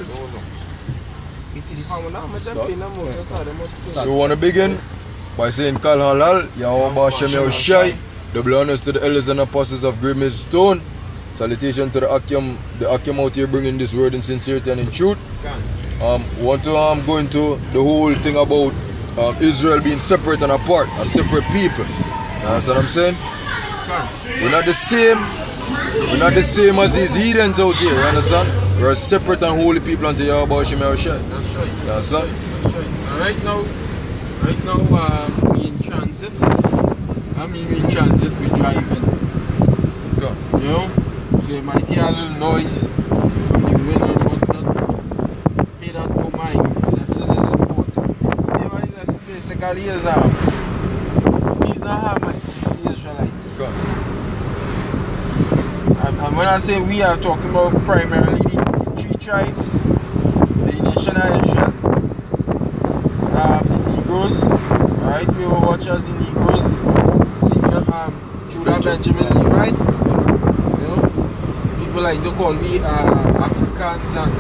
is. So we want to begin by saying Kal Halal, Yahweh Shem Yahushai, double honors to the elders and apostles of Great Millstone. Salutation to the Akim out here bringing this word in sincerity and in truth. We want to go into the whole thing about Israel being separate and apart, a separate people. You understand what I'm saying? We're not the same. We're not the same as these heathens out here, you understand? We're a separate and holy people unto Yahweh Shem Yahushai. That's right. You understand? That's right. Right now, we in transit. We in transit, we driving. Okay. You know? So you might hear a little noise from the wind and whatnot. Pay that no mind. Lesson is important. The lesson basically is he's not Hamites, he's the Israelites. Okay. And when I say we are talking about primarily the three tribes, the nation of Israel, the Negroes, alright, we will watch as the Negroes, Judah, Benjamin, Levi. You know, people like to call me Africans and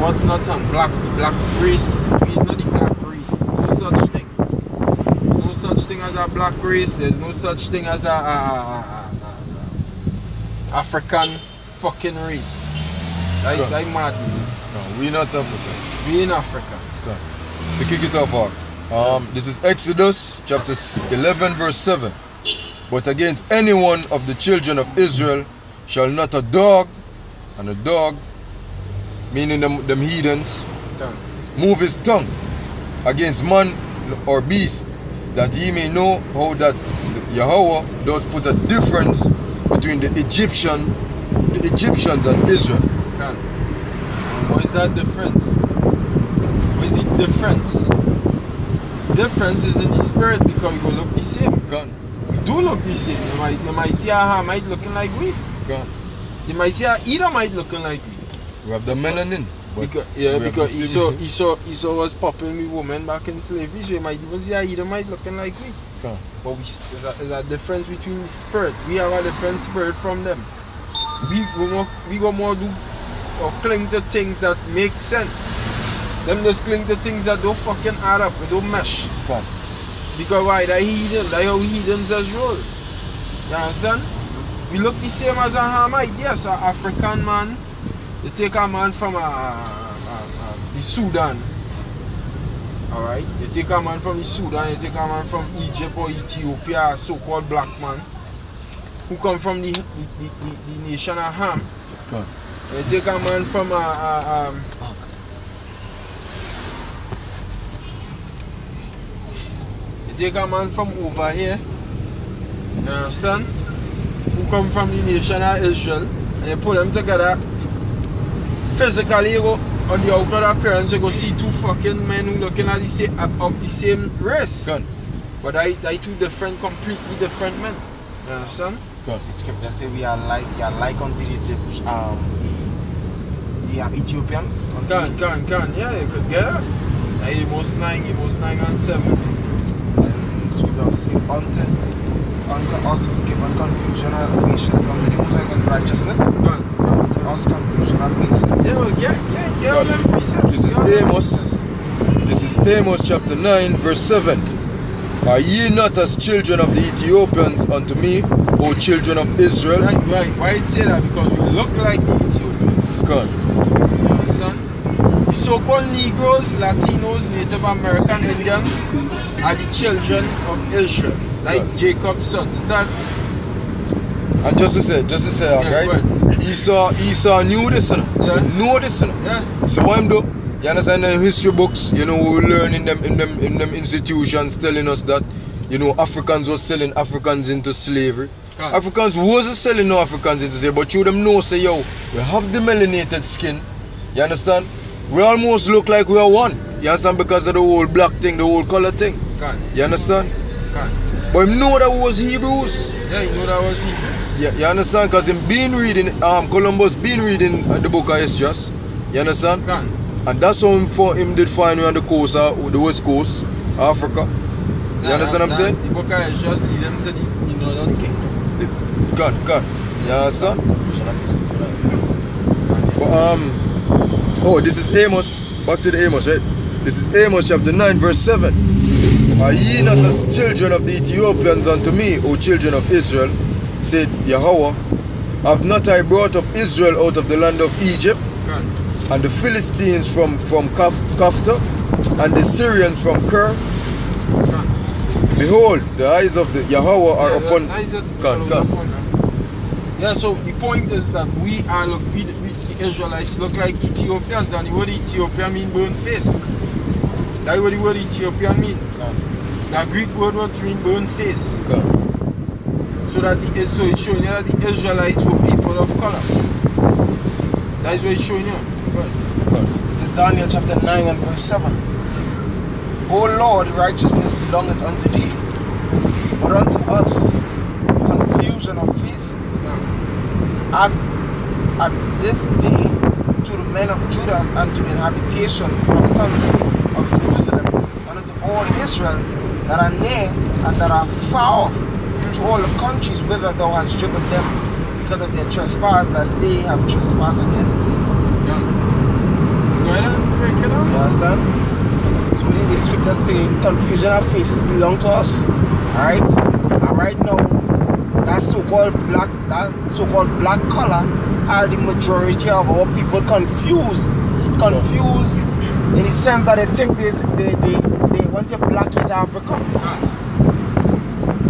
whatnot, and the black race. We is not the black race. No such thing. No such thing as a black race. There's no such thing as a African fucking race. That madness. No, we're not Africans. We in Africans. So kick it off, this is Exodus chapter 11 verse 7. But against any one of the children of Israel shall not a dog, and a dog, meaning them heathens, move his tongue against man or beast, that ye may know how that Yahweh does put a difference between the Egyptians and Israel. What is that difference? What is the difference? Difference is in the spirit, because we will look the same. We do look the same. You might see a Hamite looking like we. You might see a Edomite looking like we. We have the melanin. Because Esau was popping with women back in slavery, so you might even see a Edomite looking like we. But there's a difference between the spirit. We have a different spirit from them. We go more do or cling to things that make sense. Them just cling to things that don't fucking add up, they don't mesh. Because why? They're heathen, that's how heathens as roll. You understand? We look the same as a Hamite, yes, an African man. You take a man from the Sudan. Alright? You take a man from the Sudan, you take a man from Egypt or Ethiopia, a so-called black man, who come from the nation of Ham. You take a man from you take a man from over here, you understand? Who come from the nation of Israel, and you put them together. Physically, you go on the outward appearance, you go see two fucking men who looking at of the same race. But they two different, completely different men. You understand? Because the scripture say we are like unto the Ethiopians. Yeah, you could get it. Amos 9 and 7. And scripture say unto us is given confusion of faces, unto the Most High righteousness. Unto us confusion of faces. This is Amos chapter 9 verse 7. Are ye not as children of the Ethiopians unto me, O children of Israel? Right. Why it say that? Because we look like the Ethiopians. You understand? The so-called Negroes, Latinos, Native American Indians are the children of Israel. Like Jacob's sons. And just to say, alright? Esau knew this, you know? Yeah. Know this, you know? Yeah. So what him do? You understand, in history books, you know, we learn in them institutions telling us that, you know, Africans were selling Africans into slavery. Africans wasn't selling no Africans into slavery, but you them know, say, yo, we have the melanated skin. You understand? We almost look like we are one. You understand? Because of the whole black thing, the whole color thing. You understand? But him know that was Hebrews. Yeah, you know that was Hebrews. Yeah, you understand? Because him been reading, Columbus been reading the book of Esdras. You understand? And that's how him did find me on the coast, the west coast, Africa. You understand what I'm saying? The book of Esdras lead him to the northern kingdom. You understand? But Oh, this is Amos. Back to the Amos, right? This is Amos chapter 9, verse 7. Are ye not as children of the Ethiopians unto me, O children of Israel? Said Yahweh. Have not I brought up Israel out of the land of Egypt? And the Philistines from Kafta, and the Syrians from Ker? Behold, the eyes of the Yahweh are upon... Yeah, so the point is that we the Israelites look like Ethiopians, and the word Ethiopia mean burnt face. That's what the word Ethiopia mean. That Greek word what mean burnt face. So it's showing you that the Israelites were people of color. That is what it's showing you. This is Daniel chapter 9 and verse 7. O Lord, righteousness belongeth unto thee, but unto us confusion of faces. As at this day to the men of Judah and to the inhabitants of Jerusalem, and unto all Israel that are near and that are far off, to all the countries whither thou hast driven them, because of their trespass that they have trespassed against thee. Go ahead and break it down. You understand? So the scripture saying confusion of faces belong to us. Alright? And right now, that so-called black color are the majority of our people confused in the sense that they think they want to black is Africa.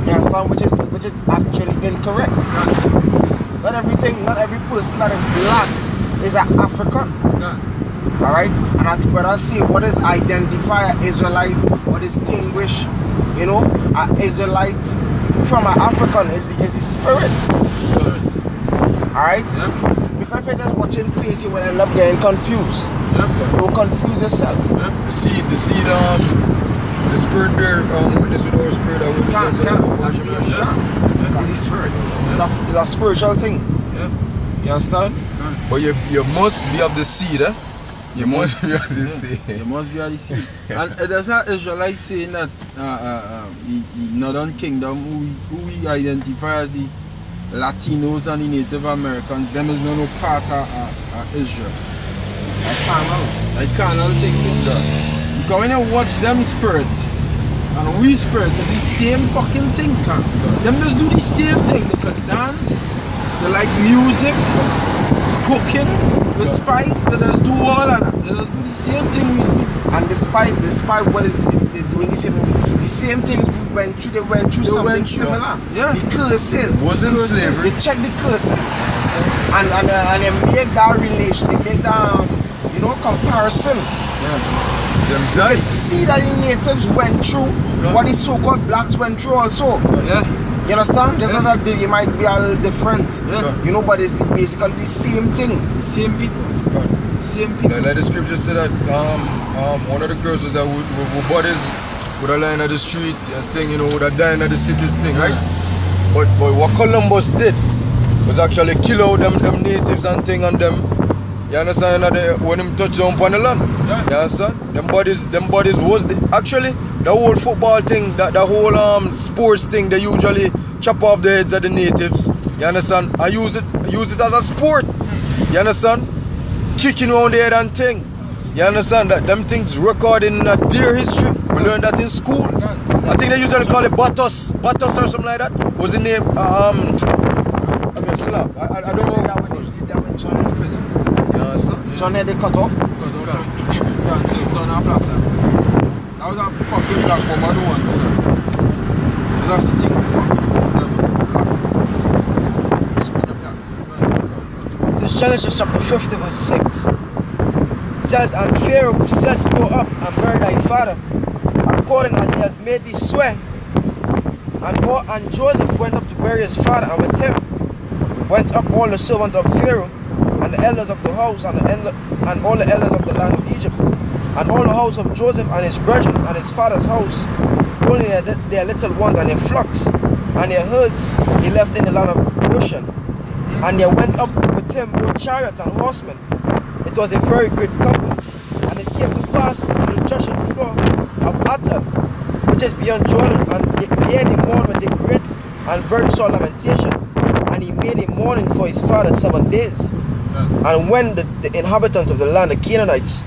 You understand? Which is actually incorrect. Not every person that is black is an African. Alright? And as the brother say, what is identify an Israelite or distinguish, an Israelite from an African is the spirit. Alright? Yep. Because if you're just watching face, you will end up getting confused. Yep. You'll confuse yourself. Yep. The seed, the spirit bear witness with our spirit. It's the spirit. It's a spiritual thing. Yep. You understand? But you must be of the seed, eh? You must be of the seed. You must be of the seed. And there's an Israelite saying that the Northern Kingdom, who we identify as the Latinos and the Native Americans, them is no part of Israel. I cannot take it. Because when you watch them spirit and we spirit, it's the same fucking thing. Them just do the same thing. They can dance, they like music, cooking with spice. They just do all of that. They just do the same thing we do. And despite what they're doing, the same things we went through, they went through something similar. Yeah. The curses. Wasn't slavery. They check the curses. And they make that relation, they make that comparison. Yeah. You can see that the natives went through what the so-called blacks went through also. Yeah. You understand? Just that they might be a little different. Yeah. But it's basically the same thing. The same people. Same people. Like the scripture said that one of the girls was that with bodies with a line of the street thing, with a dying of the cities thing, right? But what Columbus did was actually kill out them natives and thing and them. You understand? When them touch down upon the land. Yeah. You understand? Them bodies was actually the whole football thing, the whole sports thing, they usually chop off the heads of the natives. You understand? And use it as a sport. You understand? Kicking around the head and thing. You understand that them things recorded in their history. We learned that in school. I think they usually call it Batos or something like that. Was the name I don't know. That with John in prison. You understand? John had they cut off. That was a fucking black woman who wanted that. It was a stick fucking black. This was the black. This is Genesis chapter 50 verse 6. It says, and Pharaoh said, go up and bury thy father, according as he has made thee swear. And Joseph went up to bury his father, and with him went up all the servants of Pharaoh, and the elders of the house, and all the elders of the land of Egypt, and all the house of Joseph and his brethren, and his father's house, only their little ones and their flocks, and their herds he left in the land of Goshen. And there went up with him both chariots and horsemen. It was a very great company. And it came to pass to the threshing floor of Atad, which is beyond Jordan, and there they mourned with a great and very sore lamentation. And he made a mourning for his father 7 days. And when the inhabitants of the land, the Canaanites,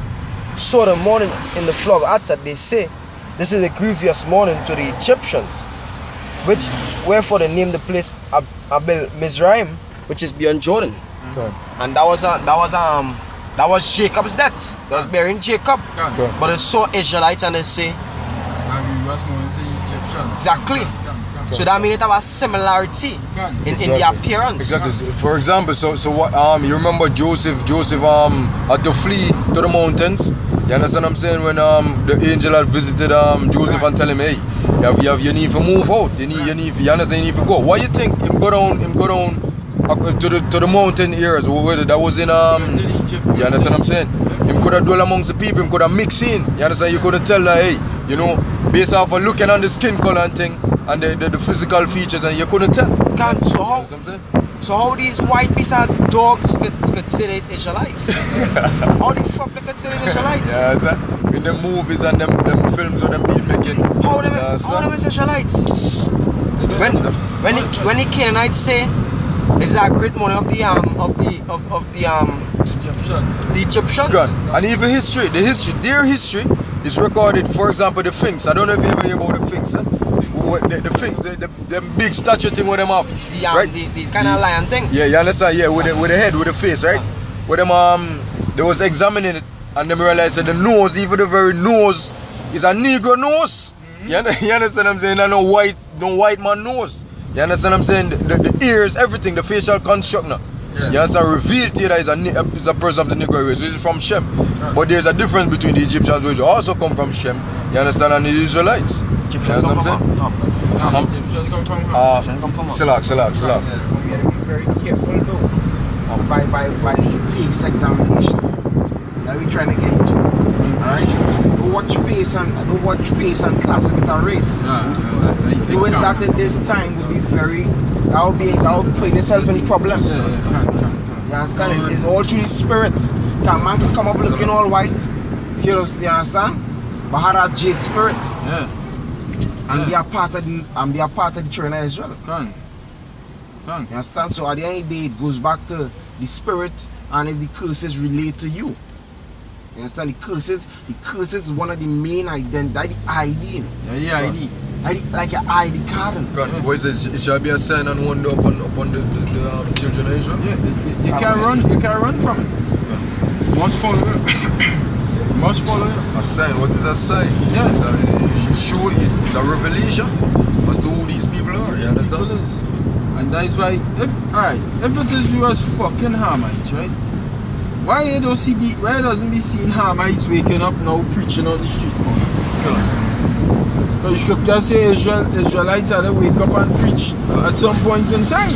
saw the mourning in the floor of Atad, they say, this is a grievous mourning to the Egyptians, which wherefore they named the place Abel Mizraim, which is beyond Jordan. And that was Jacob's death. That was burying Jacob. But they saw Israelites and they say, exactly. So that means it have a similarity in the appearance. Exactly. For example, so what you remember Joseph had to flee to the mountains. You understand what I'm saying? When the angel had visited Joseph and tell him, hey, you need to move out. You understand, you need to go. Why you think him go down to the mountain areas? That was in you understand what I'm saying? Him could have dwell amongst the people, him could have mixed in. You understand? You could have tell that, hey, you know, based off of looking on the skin color and thing and the physical features, and you couldn't tell. So how these white beasts are dogs could say they's Israelites? How the fuck they could say they's Israelites? Yeah, in the movies and them films or them being making. How them is Israelites? When the Canaanites say this is a great money of the Egyptians. God. And even their history is recorded. For example, the Sphinx. I don't know if you ever hear about the Sphinx. The Sphinx, the big statue thing with them up, right? The kind of lion thing. Yeah, you understand? Yeah, with the head, with the face, right? With them, they was examining it, and they realized that the nose, even the very nose, is a Negro nose. You understand what I'm saying? No white man nose. You understand what I'm saying? The ears, everything, the facial construct now. Yeah. You understand? Revealed to you that is a person of the Negro race, which is from Shem. But there's a difference between the Egyptians, which also come from Shem. You understand? And the Israelites. Egyptians come from Salak. We have to be very careful though. By face examination that we're trying to get into. Alright? Don't watch face and class it with a race. Doing that in this time would be that would put yourself in problems. You understand? It's all through the spirit. That man can come up looking all white. You understand? But had a jade spirit. And be a part of the children of Israel. You understand? So at the end of the day, it goes back to the spirit, and if the curses relate to you. You understand? The curses is one of the main identity, the ID. Yeah, the ID. Like your ID card. What is it? It shall be a sign and wonder upon the children of Israel. Yeah, you can't run from it. You must follow it. Must follow it. A sign. What is a sign? Yeah. It's a revelation as to who these people are. You understand? And that's why, if it is you as fucking Hamites, right? Why doesn't be seen Hamites waking up now preaching on the street corner? Because you could just say Israelites are to wake up and preach at some point in time.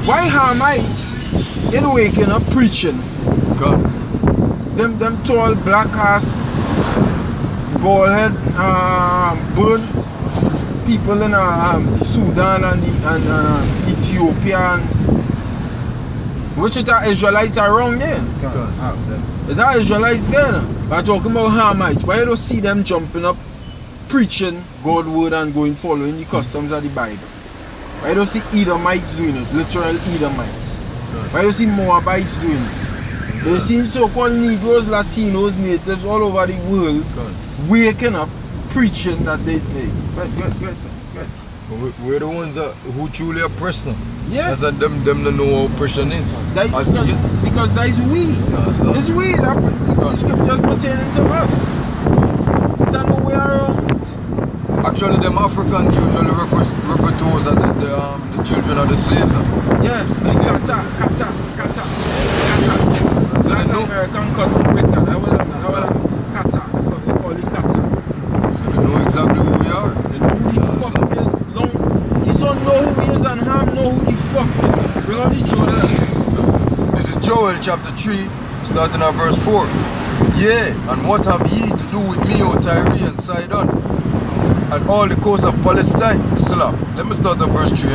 Why Hamites ain't waking up preaching? God. Them tall black ass bald head burnt people in Sudan and Ethiopia, which it are Israelites are wrong there. It are Israelites there. But talking about Hamites, why you don't see them jumping up preaching God's word and following the customs of the Bible? Why don't see Edomites doing it, literal Edomites? Why don't see Moabites doing it? They see so-called Negroes, Latinos, natives all over the world waking up preaching that they good. We're the ones who truly oppress them. Yeah. As them to know what oppression is. Because that is we. It's we that the scriptures pertaining to us. Don't know where around it. Actually, them Africans usually refer to us as the children of the slaves. Yes, kata. Latin American cotton picker. I will kata. They call it kata. So they know exactly who we are. They know who the fuck we is. The son know who he is and Ham know who the fuck we is. Bring on the Joel. This is Joel chapter 3, starting at verse 4. Yea, and what have ye to do with me, O Tyre and Sidon, and all the coast of Palestine? Salah. Let me start at verse 3.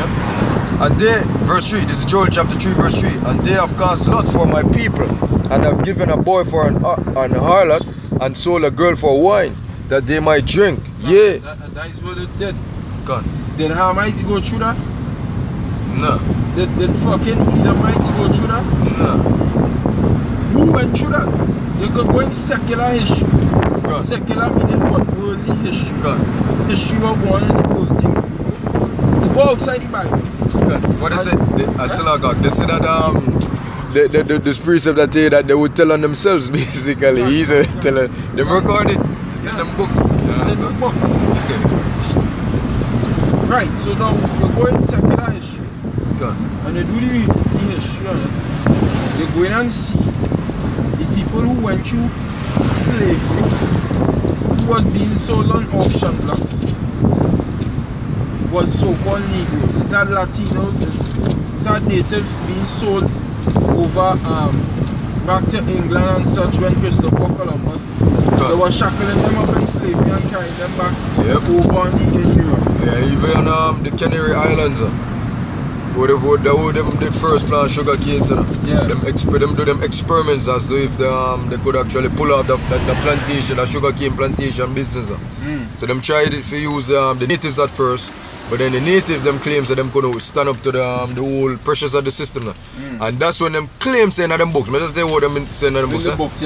And they, verse 3, this is Joel chapter 3, verse 3. And they have cast lots for my people, and have given a boy for an harlot, and sold a girl for wine, that they might drink. Yea. That is what it did. God. Did Hamites go through that? No. Did fucking Edomites go through that? No. Who went through that? You could go in secular history. God. Secular meaning what? Worldly history. God. History of one and the world things. To go outside the Bible. God. What they say? I still got. They say that this precept that they would tell on themselves basically. He's tell them record it. Tell them books. Tell them books. Right. So now you go in secular history. God. And you do the history on it. You go in and see the people who went through slavery, who was being sold on auction blocks, was so-called Negroes. It had Latinos, it had natives being sold over back to England and such when Christopher Columbus. They were shackling them up in slavery and carrying them back over in Europe. Yeah, even the Canary Islands. Where them did first plant sugar cane to them. Yeah. Them do them experiments as to if they could actually pull out the plantation, the sugar cane plantation business. So them tried it to use the natives at first, but then the natives them claims that them could stand up to the whole pressures of the system. And that's when them claims saying in them books. I just tell you what them saying in the books.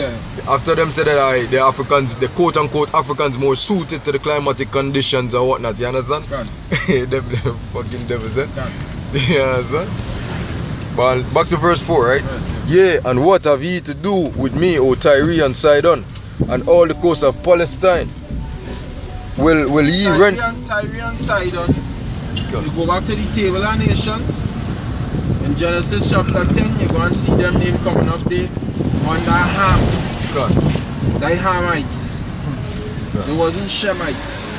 After them said that the Africans, the quote unquote Africans more suited to the climatic conditions or whatnot, you understand? them fucking devils, eh? Yeah, son. But back to verse 4, right? Yeah, and what have ye to do with me, O Tyre and Sidon, and all the coast of Palestine? Will ye rent? Tyre and Sidon. You go back to the table of nations. In Genesis chapter 10, you go and see them name coming up there under Ham. God. The Hamites. It wasn't Shemites.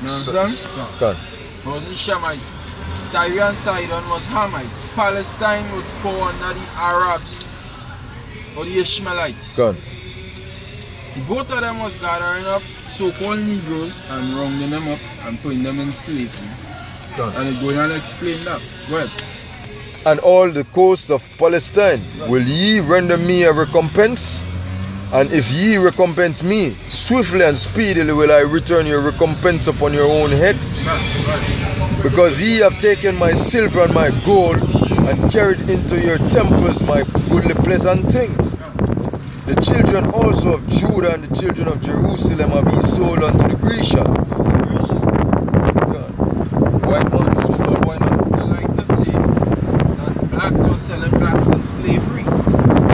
You understand? God. It wasn't Shemites. Tyre and Sidon was Hamites. Palestine would go under the Arabs or the Ishmaelites. God. Both of them was gathering up so-called Negroes and rounding them up and putting them in slavery. God. And it's going and explain that. Go ahead. And all the coast of Palestine, will ye render me a recompense? And if ye recompense me, swiftly and speedily will I return your recompense upon your own head. Because ye have taken my silver and my gold, and carried into your temples my goodly pleasant things. The children also of Judah and the children of Jerusalem have ye sold unto the Grecians. God. White man, so called white man. They like to say that blacks were selling blacks in slavery.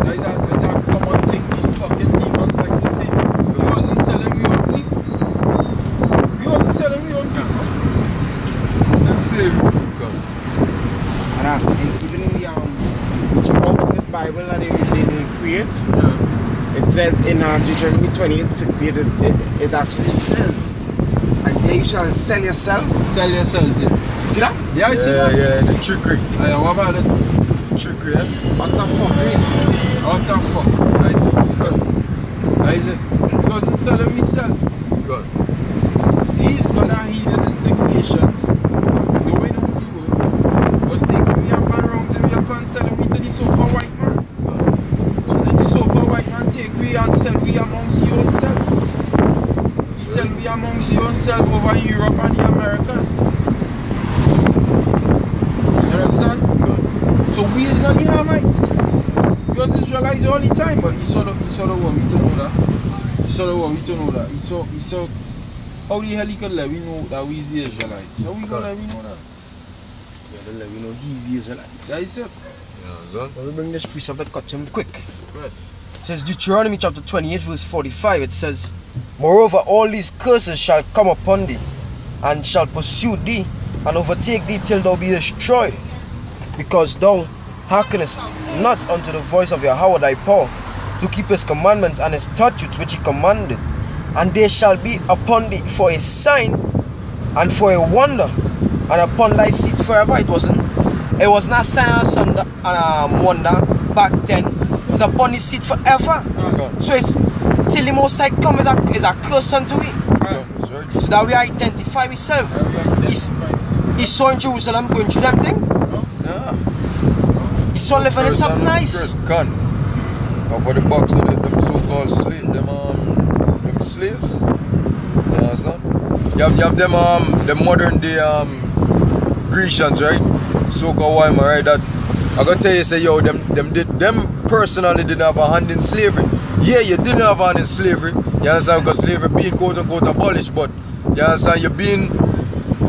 That's a common thing these fucking demons like to say. We wasn't selling we own people. We wasn't selling we own people. In slavery. And even in the Jehovah's Bible that they create, it says in Deuteronomy 28:60, it actually says, and they shall sell yourselves. Sell yourselves, yeah. You see that? Yeah, I see that. Yeah, the trickery. Yeah, what about it? Trickery, yeah? What the fuck? What the fuck? Isaac. He wasn't selling himself. God. These other heathenistic nations, knowing who we were, was taking me up and rounding me up and selling me to the so-called white man. And then the so-called white man take we and sell we amongst your own self. He sell we amongst your own self over in Europe and the Americas. You understand? So we is not the Hamites. We was Israelites all the time, but he sort of want me to know that. He sort of want me to know that. He saw how the hell he could let me know that we is the Israelites? How we gonna let me know that? Yeah, they let me know he's the Israelites. That is it. Yeah, son. Let me bring this precept that cuts him quick. Right. It says Deuteronomy chapter 28 verse 45. It says, moreover, all these curses shall come upon thee, and shall pursue thee, and overtake thee till thou be destroyed, because thou hearkenest not unto the voice of Yahweh thy power, to keep his commandments and his statutes which he commanded. And they shall be upon thee for a sign and for a wonder, and upon thy seed forever. It was not a sign and wonder back then. It was upon his seed forever. So it's till the Most High come is a curse unto we. So that we identify ourselves. He saw in Jerusalem going through them thing. Yeah. He saw living it up nice. Or for the box of them so-called slaves. You understand? You have them the modern day Grecians, right? So-called white man, right? That I gotta tell you, say, yo, them personally didn't have a hand in slavery. Yeah, you didn't have a hand in slavery. You understand? Because slavery being quote unquote abolished, but you understand?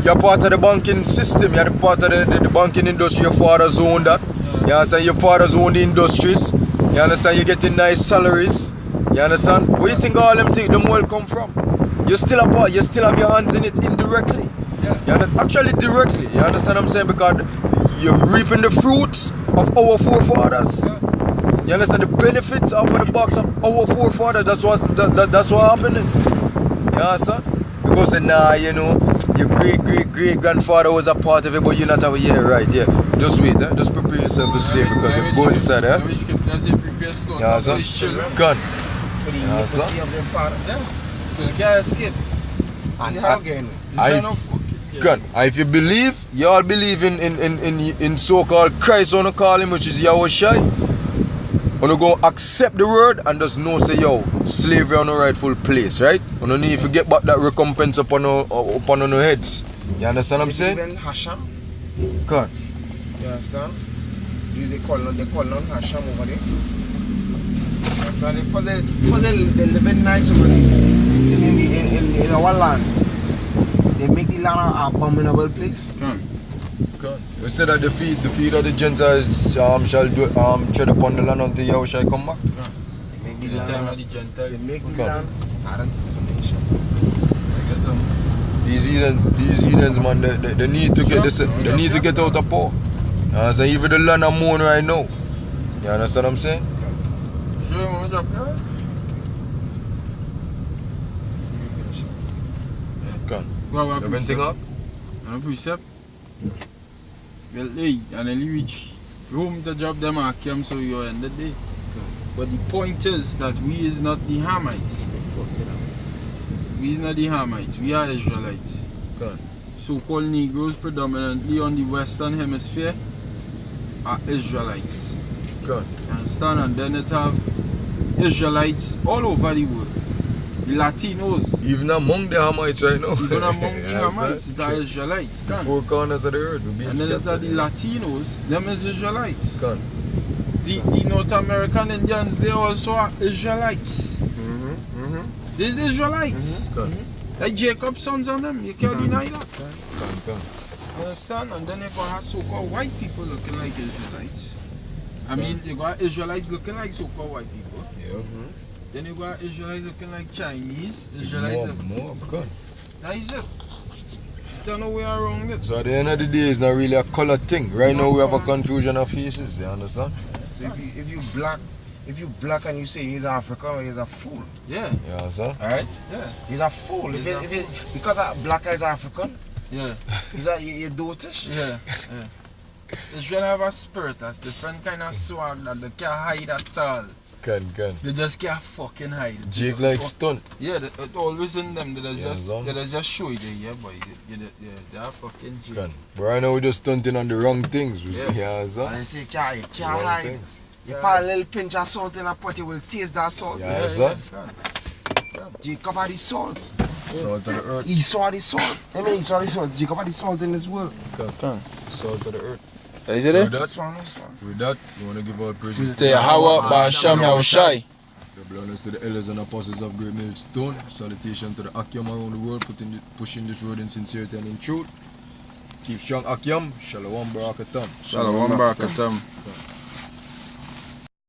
You're part of the banking system. You're part of the banking industry. Your fathers owned that. You understand? Your fathers own the industries. You understand? You're getting nice salaries. You understand? Where you think all them things, them all come from? You still a part. You still have your hands in it indirectly. Yeah. Actually, directly. You understand what I'm saying? Because you're reaping the fruits of our forefathers. You understand the benefits of the box of our forefathers? That's what happening. You understand? Because nah, you know, your great grandfather was a part of it, but you're not over here, right? Yeah. Just wait, just prepare yourself for slavery because you go inside, eh? Yeah, son. Gun. Yeah, son. You can't escape. Gun. If you believe, y'all believe in so-called Christ, on call him, which is Yahushai. When you go accept the word and just know, say, yo, slavery on the rightful place, right? You don't need to get back that recompense upon our heads. You understand what I'm saying? Even Hashem. Gun. You understand? They call on Hashem over there. You understand? Because they live nice over there. In our land. They make the land an abominable place. We said that the feet of the Gentiles shall tread upon the land until Yahushua come back. They make the land an desolation. These heathens, man, they need to get this. They need to get out of power. So even the land I'm on right now. You understand what I'm saying? Come. Everything up? I'm precept. Well, hey, and then you reach room to drop them and come so you end the day. But the point is that we is not the Hamites. We is not the Hamites, we are Israelites. So-called Negroes predominantly on the Western Hemisphere are Israelites. Understand? And then it have Israelites all over the world. The Latinos. Even among the Hamites right now. Even among the Hamites, it are Israelites. The four corners of the earth. And then it are the Latinos, them is Israelites. The North American Indians, they also are Israelites. These Israelites. Like Jacob's sons and them, you can't deny that. Understand? And then you got so-called white people looking like Israelites. I mean, you got Israelites looking like so-called white people. Then you got Israelites looking like Chinese. Israelites more. That is it. Don't know where around it. So at the end of the day, it's not really a color thing. Right now we have a confusion of faces, you understand? So if you black and you say he's African, he's a fool. Yeah. You understand? Alright? Yeah. He's a fool. Because a black guy is African, yeah. He's a you dotish. Yeah. Israel have a spirit that's different kind of swag that they can't hide at all. They just can't fucking hide it. Jake like stunt. Yeah, it always in them. They just show it, yeah, boy. They are fucking Jake. But right now we're just stunting on the wrong things. Yeah, and they say can't hide. Things. You put a little pinch of salt in a pot, you will taste that salt. Yeah. Jacob had the salt. Salt of the earth. He saw the salt. I mean, he saw the salt. Jacob had the salt in this world. Salt of the earth. Is it it? With that, you want to give all praises to Yahweh Ba'asham Yahushai. The blessings to the elders and apostles of Great Millstone. Salutation to the Akyam around the world, pushing this road in sincerity and in truth. Keep strong, Akyam. Shalom Barakatam. Shalom Barakatam.